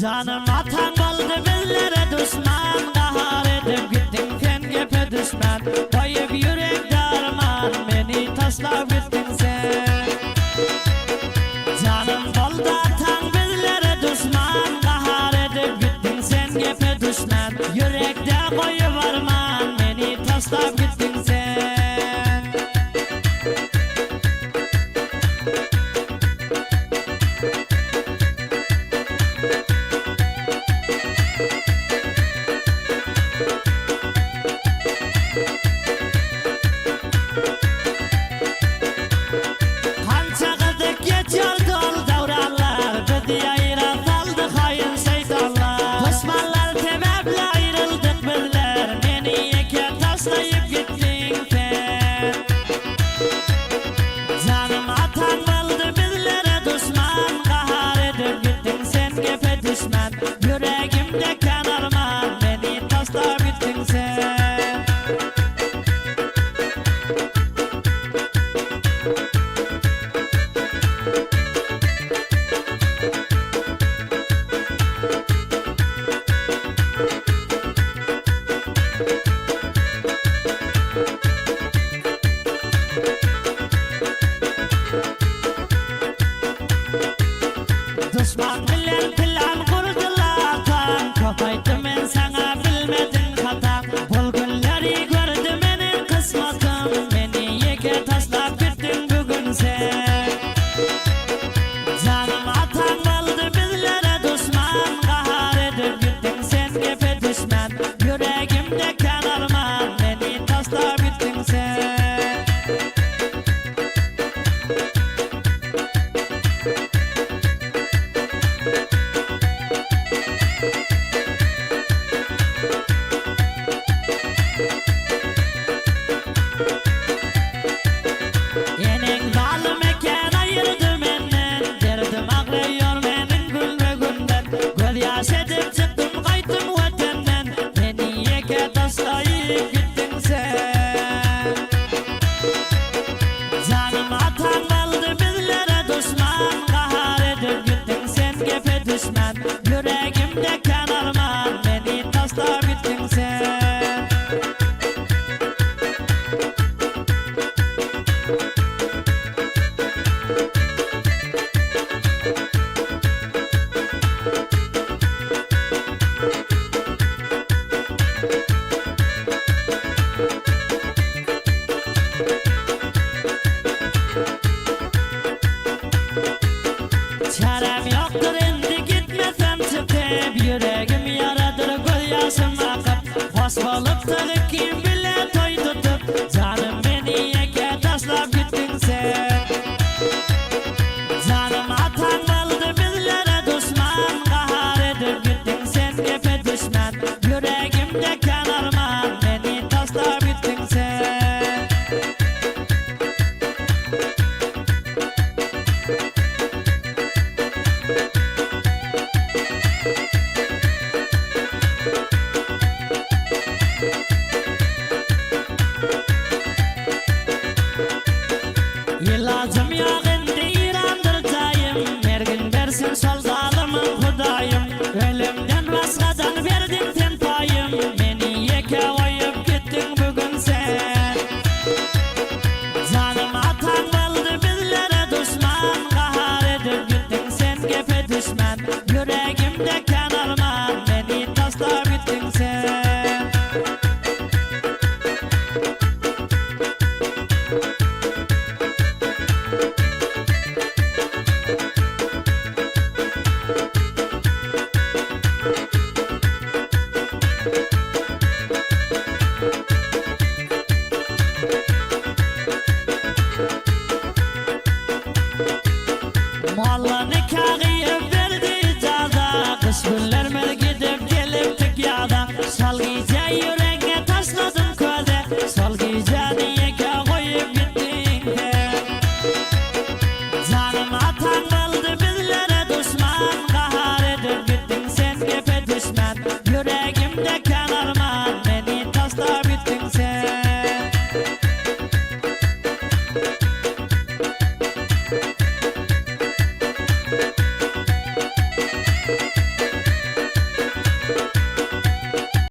Canım atan oldu billere düşman, kahar edip gittin fenge düşman. Koyup yürek darman, beni taşlap gittin sen. Canım oldu atan billere düşman, kahar edip gittin sen gepe düşman. Yürekte koyu varman, beni taşlap gittin sen. Yüreğimde kanarman, beni taşlap gittin sen. Düşman bilen plan kurdular tam, kopaydım ben sana bilmedin hatam. Bol günleri gördüm benim kısmatım, beni yeke taşlap gittin bugün sen. Canım atan oldu bizlere düşman, kahar edip gittin sen gepe düşman. Yüreğimde kanarman, beni taşlap gittin sen. Yaş edip çıktım kaydım vatenden, beni yeke taşlayıp gittin sen. Canım atan oldu bizlere düşman, kahar edip gittin sen gepe düşman. Yüreğimde kanarman, beni taşlayıp gittin sen. Çarem yoktur endi gitmesem çıkıp, yüreğim yaradır göz yaşım akıp. Hoş bolup da kim bile toy